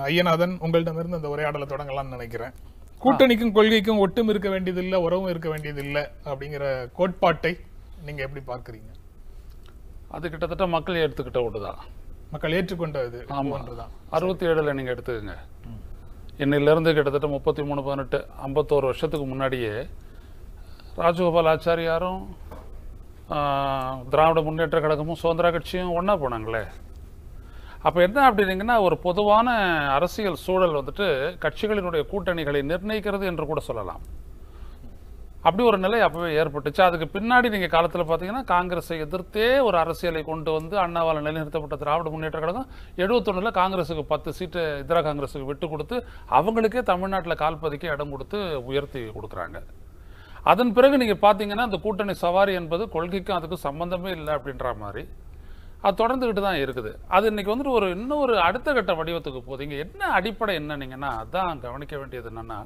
ஐயநாதன், உங்களிடமிருந்து அந்த உரையாடலை தொடங்கலாம்னு நினைக்கிறேன். கூட்டணிக்கும் கொள்கைக்கும் ஒட்டும் இருக்க வேண்டியதில்லை, உறவும் இருக்க வேண்டியதில்லை அப்படிங்கிற கோட்பாட்டை நீங்க எப்படி பார்க்குறீங்க? அது கிட்டத்தட்ட மக்கள் ஏற்றுக்கிட்ட ஒன்றுதான், மக்கள் ஏற்றுக்கொண்டது. 67 நீங்க எடுத்துக்கங்க. இன்னிலிருந்து கிட்டத்தட்ட 33, 18, 51 வருஷத்துக்கு முன்னாடியே ராஜகோபால் ஆச்சாரியாரும் திராவிட முன்னேற்ற கழகமும் சுதந்திர கட்சியும் ஒன்னா போனாங்களே. அப்போ என்ன அப்படின்னீங்கன்னா, ஒரு பொதுவான அரசியல் சூழல் வந்துட்டு கட்சிகளினுடைய கூட்டணிகளை நிர்ணயிக்கிறது என்று கூட சொல்லலாம். அப்படி ஒரு நிலை அப்பவே ஏற்பட்டுச்சு. அதுக்கு பின்னாடி நீங்க காலத்தில் பார்த்தீங்கன்னா காங்கிரஸை எதிர்த்தே ஒரு அரசியலை கொண்டு வந்து அண்ணாவால் நிலைநிறுத்தப்பட்ட திராவிட முன்னேற்ற கழகம் 71 காங்கிரஸுக்கு 10 சீட்டு இந்திரா காங்கிரஸுக்கு விட்டு கொடுத்து அவங்களுக்கே தமிழ்நாட்டில் கால்பதிக்க இடம் கொடுத்து உயர்த்தி கொடுக்குறாங்க. அதன் பிறகு நீங்க பார்த்தீங்கன்னா அந்த கூட்டணி சவாரி என்பது கொள்கைக்கும் அதுக்கும் சம்பந்தமே இல்லை அப்படின்ற மாதிரி அது தொடர்ந்துகிட்டு தான் இருக்குது. அது இன்னைக்கு வந்துட்டு இன்னொரு அடுத்த கட்ட வடிவத்துக்கு போகுது. இங்க என்ன அடிப்படை என்னன்னீங்கன்னா, அதான் கவனிக்க வேண்டியது என்னன்னா,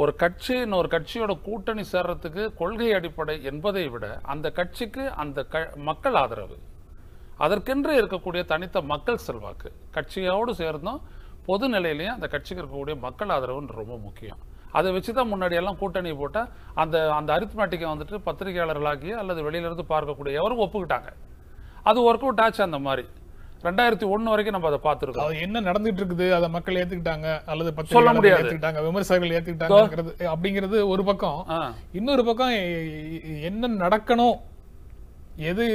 ஒரு கட்சி இன்னொரு கட்சியோட கூட்டணி சேர்றதுக்கு கொள்கை அடிப்படை என்பதை விட அந்த கட்சிக்கு அந்த மக்கள் ஆதரவு, அதற்கென்று இருக்கக்கூடிய தனித்த மக்கள் செல்வாக்கு, கட்சியோடு சேர்ந்தும் பொது நிலையிலையும் அந்த கட்சிக்கு இருக்கக்கூடிய மக்கள் ஆதரவுன்னு ரொம்ப முக்கியம். அதை வச்சுதான் முன்னாடி எல்லாம் கூட்டணி போட்டா அந்த அந்த அரித்மேட்டிக்கை வந்துட்டு பத்திரிகையாளர்களாகிய அல்லது வெளியிலிருந்து பார்க்கக்கூடிய எவரும் ஒப்புக்கிட்டாங்க. அது ஒர்க் அவுட் ஆச்சு. அந்த மாதிரி 2001 வரைக்கும் நம்ம அதை பார்த்துருக்கோம். என்ன நடந்துட்டு இருக்குது, அதை மக்கள் ஏத்துக்கிட்டாங்க அல்லது சொல்ல முடியாது, ஏத்துக்கிட்டாங்க, விமர்சகர்கள் ஏத்துக்கிட்டாங்க அப்படிங்கிறது ஒரு பக்கம். இன்னொரு பக்கம் என்ன நடக்கணும், எது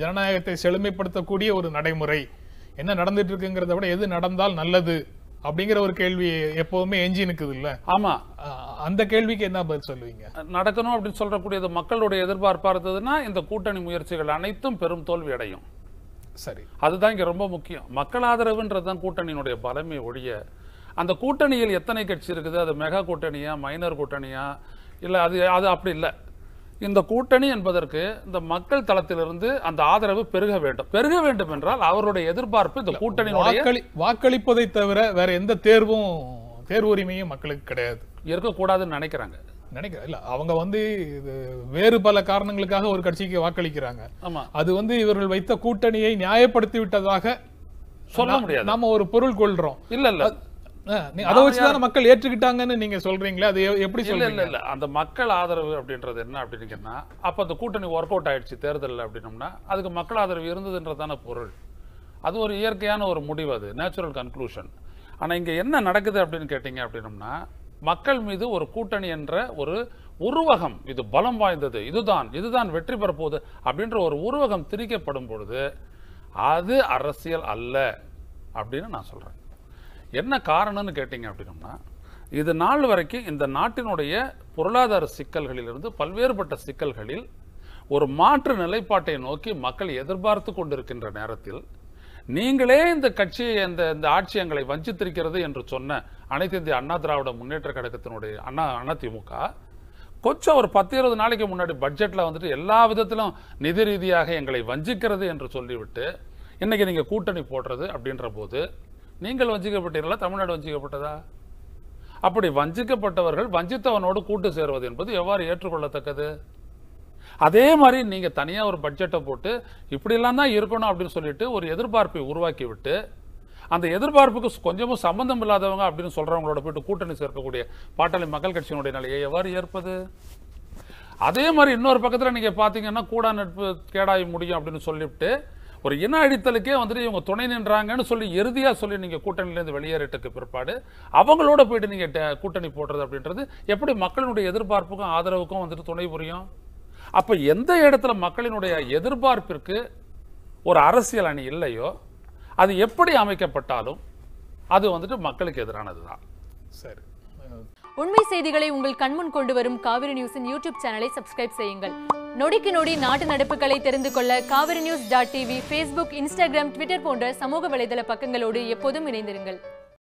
ஜனநாயகத்தை செழுமைப்படுத்தக்கூடிய ஒரு நடைமுறை, என்ன நடந்துட்டு இருக்குங்கிறத விட எது நடந்தால் நல்லது அப்படிங்கிற ஒரு கேள்வி எப்பவுமே எஞ்சி நிக்குது இல்ல? ஆமா, அந்த கேள்விக்கு என்ன பதில் சொல்லுவீங்க? நடக்கணும் அப்படின்னு சொல்லக்கூடியது மக்களுடைய எதிர்பார்ப்பா இருந்ததுன்னா இந்த கூட்டணி முயற்சிகள் அனைத்தும் பெரும் தோல்வி அடையும். சரி, அதுதான் இங்க ரொம்ப முக்கியம். மக்கள் ஆதரவுன்றதுதான் கூட்டணியினுடைய பலமே ஒழிய அந்த கூட்டணியில் எத்தனை கட்சி இருக்குது, அது மெகா கூட்டணியா மைனர் கூட்டணியா இல்ல, அது அப்படி இல்லை. இந்த கூட்டணி என்பதற்கு இந்த மக்கள் தளத்திலிருந்து அந்த ஆதரவு பெருக வேண்டும் என்றால் அவருடைய எதிர்பார்ப்பு இந்த கூட்டணியினுடைய வாக்களிப்பதை தவிர வேற எந்த தேர்வு உரிமையும் மக்களுக்கு கிடையாது, இருக்கக்கூடாதுன்னு நினைக்கிறாங்க. இல்ல, அவங்க வேறு பல காரணங்களுக்காக ஒரு கட்சிக்கு வாக்களிக்கிறாங்க. அது இவர்கள் வைத்த கூட்டணியை நியாயப்படுத்தி விட்டதாக சொல்ல முடியாது. நாம ஒரு பொருள் கொள்றோம். இல்ல அதை வச்சுதான் மக்கள் ஏற்றுக்கிட்டாங்கன்னு நீங்க சொல்றீங்களே, அது எப்படி சொல்றீங்க? இல்ல அந்த மக்கள் ஆதரவு அப்படின்றது என்ன அப்படின்னா, அப்ப அந்த கூட்டணி ஒர்க் அவுட் ஆயிடுச்சு தேர்தல் அப்படின்னோம்னா அதுக்கு மக்கள் ஆதரவு இருந்ததுன்றதான பொருள். அது ஒரு இயற்கையான ஒரு முடிவு, அது நேச்சுரல் கன்க்ளூஷன். ஆனா இங்க என்ன நடக்குது அப்படின்னு கேட்டீங்க அப்படின்னோம்னா, மக்கள் மீது ஒரு கூட்டணி என்ற ஒரு உருவகம், இது பலம் வாய்ந்தது, இதுதான் வெற்றி பெறப்போகுது அப்படின்ற ஒரு உருவகம் திரிக்கப்படும் பொழுது அது அரசியல் அல்ல அப்படின்னு நான் சொல்றேன். என்ன காரணம்னு கேட்டீங்க அப்படின்னா, இது நாள் வரைக்கும் இந்த நாட்டினுடைய பொருளாதார சிக்கல்களிலிருந்து பல்வேறுபட்ட சிக்கல்களில் ஒரு மாற்று நிலைப்பாட்டை நோக்கி மக்கள் எதிர்பார்த்து கொண்டிருக்கின்ற நேரத்தில் நீங்களே இந்த கட்சியை இந்த ஆட்சி எங்களை வஞ்சித்திருக்கிறது என்று சொன்ன அனைத்து இந்திய அண்ணா திராவிட முன்னேற்ற கழகத்தினுடைய அதிமுக கொஞ்சம் ஒரு 10-20 நாளைக்கு முன்னாடி பட்ஜெட்ல எல்லா விதத்திலும் நிதி ரீதியாக எங்களை வஞ்சிக்கிறது என்று சொல்லிவிட்டு இன்னைக்கு நீங்க கூட்டணி போடுறது அப்படின்ற போது நீங்கள் வஞ்சிக்கப்பட்டீர்களா, தமிழ்நாடு வஞ்சிக்கப்பட்டதா? அப்படி வஞ்சிக்கப்பட்டவர்கள் வஞ்சித்தவனோடு கூட்டு சேருவது என்பது எவ்வாறு ஏற்றுக்கொள்ளத்தக்கது? அதே மாதிரி நீங்க தனியா ஒரு பட்ஜெட்டை போட்டு இப்படி எல்லாம் தான் இருக்கணும் அப்படின்னு சொல்லிட்டு ஒரு எதிர்பார்ப்பை உருவாக்கி விட்டு அந்த எதிர்பார்ப்புக்கு கொஞ்சமும் சம்பந்தம் இல்லாதவங்க அப்படின்னு சொல்றவங்களோட போயிட்டு கூட்டணி சேர்க்கக்கூடிய பாட்டாளி மக்கள் கட்சியினுடைய நிலையை எவ்வாறு ஏற்பது? அதே மாதிரி இன்னொரு பக்கத்துல நீங்க பாத்தீங்கன்னா கூடா நட்பு கேடாய் முடியும் அப்படின்னு சொல்லிவிட்டு ஒரு இன அடித்தலுக்கே இவங்க துணை நின்றாங்கன்னு சொல்லி இறுதியா சொல்லி நீங்க கூட்டணியிலிருந்து வெளியேறதுக்கு பிற்பாடு அவங்களோட போயிட்டு நீங்க கூட்டணி போடுறது அப்படின்றது எப்படி மக்களினுடைய எதிர்பார்ப்புக்கும் ஆதரவுக்கும் துணை புரியும்? அப்ப எந்த இடத்துல மக்களினுடைய எதிர்பார்ப்பிற்கு ஒரு அரசியல் அணி இல்லையோ அது எப்படி அமைக்கப்பட்டாலும் அது மக்களுக்கு எதிரானதுதான். சரி, உண்மை செய்திகளை உங்கள் கண்முன் கொண்டு வரும் காவிரி நியூஸின் யூடியூப் சேனலை சப்ஸ்கிரைப் செய்யுங்கள். நொடிக்கு நொடி நாட்டு நடப்புகளை தெரிந்து கொள்ள kaverinews.tv, Facebook, Instagram, Twitter போன்ற சமூக வலைதள பக்கங்களோடு எப்போதும் இணைந்திருங்கள்.